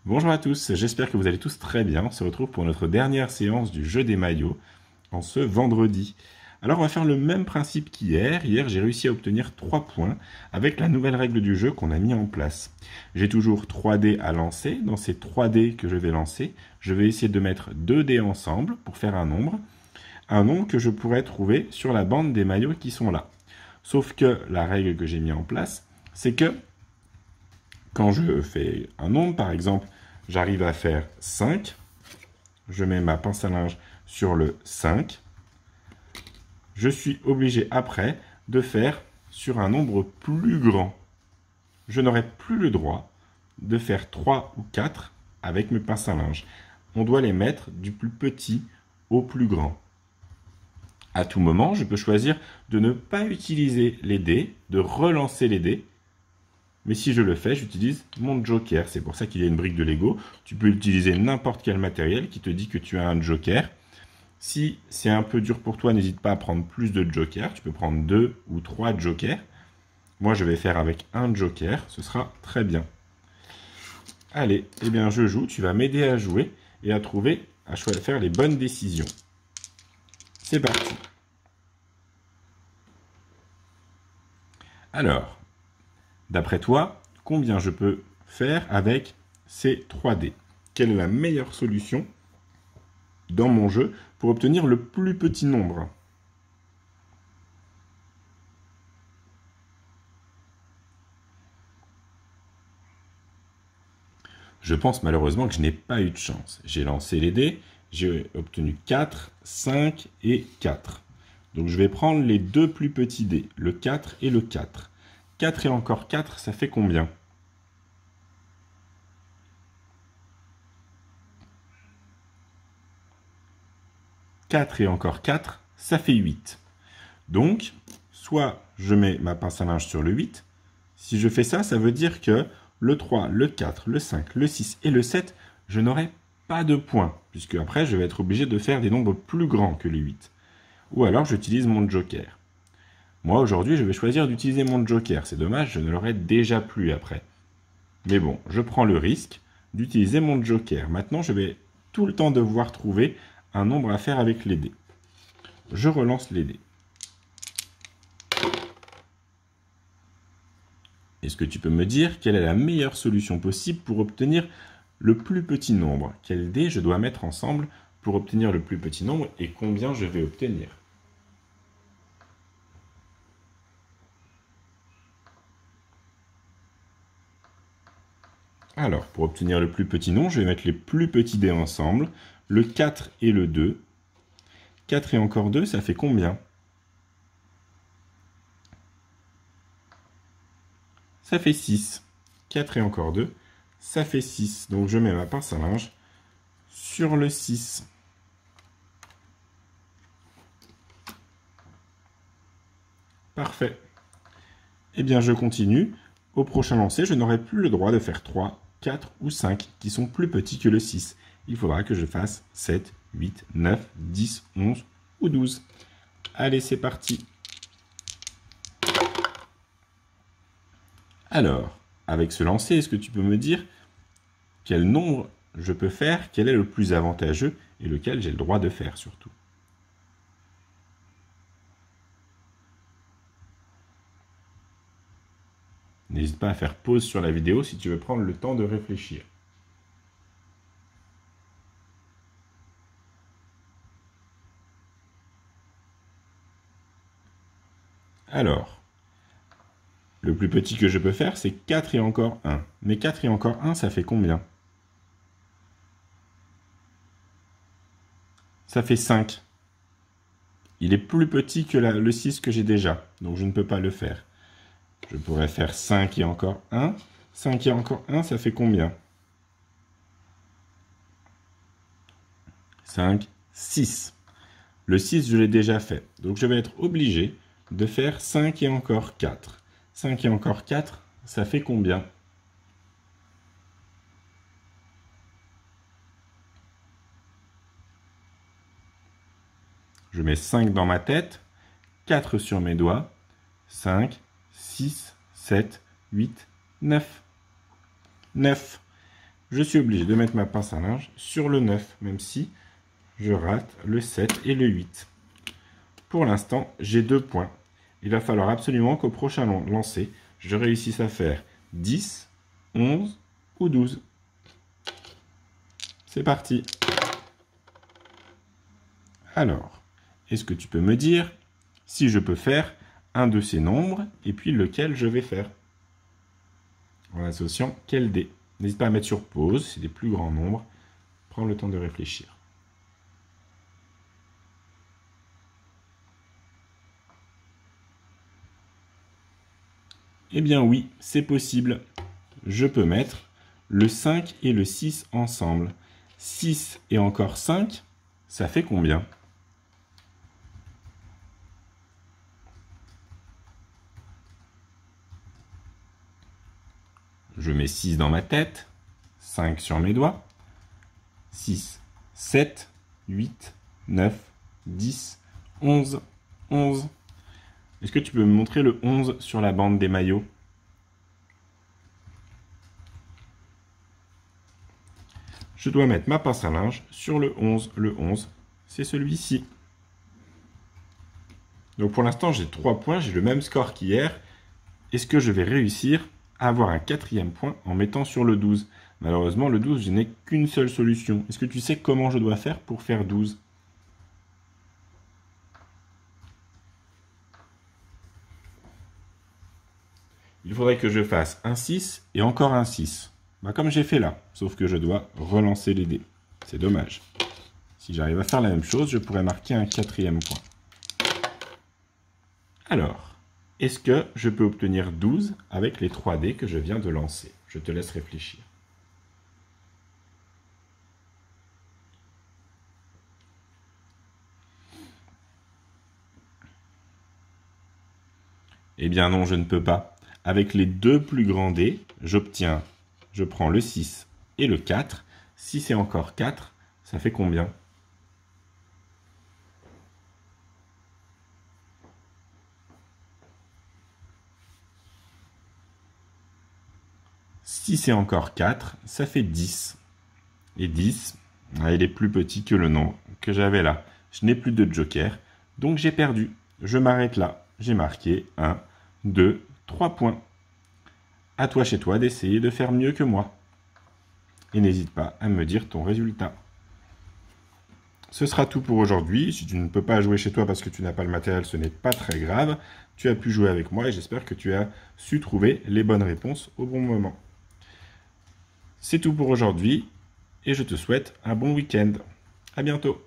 Bonjour à tous, j'espère que vous allez tous très bien. On se retrouve pour notre dernière séance du jeu des maillots en ce vendredi. Alors on va faire le même principe qu'hier. Hier j'ai réussi à obtenir 3 points avec la nouvelle règle du jeu qu'on a mis en place. J'ai toujours 3 dés à lancer. Dans ces 3 dés que je vais lancer, je vais essayer de mettre 2 dés ensemble pour faire un nombre. Un nombre que je pourrais trouver sur la bande des maillots qui sont là. Sauf que la règle que j'ai mis en place, c'est que quand je fais un nombre, par exemple, j'arrive à faire 5, je mets ma pince à linge sur le 5, je suis obligé après de faire sur un nombre plus grand. Je n'aurai plus le droit de faire 3 ou 4 avec mes pinces à linge. On doit les mettre du plus petit au plus grand. À tout moment, je peux choisir de ne pas utiliser les dés, de relancer les dés. Mais si je le fais, j'utilise mon joker. C'est pour ça qu'il y a une brique de Lego. Tu peux utiliser n'importe quel matériel qui te dit que tu as un joker. Si c'est un peu dur pour toi, n'hésite pas à prendre plus de jokers. Tu peux prendre 2 ou 3 jokers. Moi, je vais faire avec un joker. Ce sera très bien. Allez, eh bien, je joue. Tu vas m'aider à jouer et à trouver, à faire les bonnes décisions. C'est parti. Alors, d'après toi, combien je peux faire avec ces 3 dés? Quelle est la meilleure solution dans mon jeu pour obtenir le plus petit nombre? Je pense malheureusement que je n'ai pas eu de chance. J'ai lancé les dés, j'ai obtenu 4, 5 et 4. Donc je vais prendre les deux plus petits dés, le 4 et le 4. 4 et encore 4, ça fait combien? « 4 et encore 4, ça fait 8. Donc, soit je mets ma pince à linge sur le 8. Si je fais ça, ça veut dire que le 3, le 4, le 5, le 6 et le 7, je n'aurai pas de points, puisque après, je vais être obligé de faire des nombres plus grands que les 8. Ou alors, j'utilise mon joker. Moi, aujourd'hui, je vais choisir d'utiliser mon joker. C'est dommage, je ne l'aurai déjà plus après. Mais bon, je prends le risque d'utiliser mon joker. Maintenant, je vais tout le temps devoir trouver un nombre à faire avec les dés. Je relance les dés. Est-ce que tu peux me dire quelle est la meilleure solution possible pour obtenir le plus petit nombre? Quels dés je dois mettre ensemble pour obtenir le plus petit nombre et combien je vais obtenir? Alors, pour obtenir le plus petit nombre, je vais mettre les plus petits dés ensemble, le 4 et le 2. 4 et encore 2, ça fait combien? Ça fait 6. 4 et encore 2, ça fait 6. Donc je mets ma pince à linge sur le 6. Parfait. Eh bien, je continue. Au prochain lancer, je n'aurai plus le droit de faire 3, 4 ou 5 qui sont plus petits que le 6. Il faudra que je fasse 7, 8, 9, 10, 11 ou 12. Allez, c'est parti. Alors, avec ce lancer, est-ce que tu peux me dire quel nombre je peux faire, quel est le plus avantageux et lequel j'ai le droit de faire surtout? N'hésite pas à faire pause sur la vidéo si tu veux prendre le temps de réfléchir. Alors, le plus petit que je peux faire, c'est 4 et encore 1. Mais 4 et encore 1, ça fait combien? Ça fait 5. Il est plus petit que le 6 que j'ai déjà, donc je ne peux pas le faire. Je pourrais faire 5 et encore 1. 5 et encore 1, ça fait combien? 5, 6. Le 6, je l'ai déjà fait. Donc je vais être obligé de faire 5 et encore 4. 5 et encore 4, ça fait combien? Je mets 5 dans ma tête, 4 sur mes doigts, 5, 6, 7, 8, 9. 9. je suis obligé de mettre ma pince à linge sur le 9, même si je rate le 7 et le 8. Pour l'instant, j'ai 2 points. Il va falloir absolument qu'au prochain lancer, je réussisse à faire 10, 11 ou 12. C'est parti. Alors, est-ce que tu peux me dire si je peux faire un de ces nombres et puis lequel je vais faire en associant quel dé? N'hésite pas à mettre sur pause, c'est des plus grands nombres. Prends le temps de réfléchir. Eh bien oui, c'est possible. Je peux mettre le 5 et le 6 ensemble. 6 et encore 5, ça fait combien? Je mets 6 dans ma tête, 5 sur mes doigts. 6, 7, 8, 9, 10, 11, 11. Est-ce que tu peux me montrer le 11 sur la bande des maillots? Je dois mettre ma pince à linge sur le 11. Le 11, c'est celui-ci. Donc pour l'instant, j'ai 3 points, j'ai le même score qu'hier. Est-ce que je vais réussir à avoir un 4e point en mettant sur le 12? Malheureusement, le 12, je n'ai qu'une seule solution. Est-ce que tu sais comment je dois faire pour faire 12? Il faudrait que je fasse un 6 et encore un 6. Comme j'ai fait là, sauf que je dois relancer les dés. C'est dommage. Si j'arrive à faire la même chose, je pourrais marquer un 4e point. Alors, est-ce que je peux obtenir 12 avec les 3 dés que je viens de lancer? Je te laisse réfléchir. Eh bien non, je ne peux pas. Avec les 2 plus grands dés, je prends le 6 et le 4. 6 et encore 4, ça fait combien? « 6 et encore 4, ça fait 10. Et 10, il est plus petit que le nombre que j'avais là. Je n'ai plus de joker, donc j'ai perdu. Je m'arrête là. J'ai marqué 1, 2, 3 points. À toi chez toi d'essayer de faire mieux que moi. Et n'hésite pas à me dire ton résultat. Ce sera tout pour aujourd'hui. Si tu ne peux pas jouer chez toi parce que tu n'as pas le matériel, ce n'est pas très grave. Tu as pu jouer avec moi et j'espère que tu as su trouver les bonnes réponses au bon moment. C'est tout pour aujourd'hui et je te souhaite un bon week-end. À bientôt.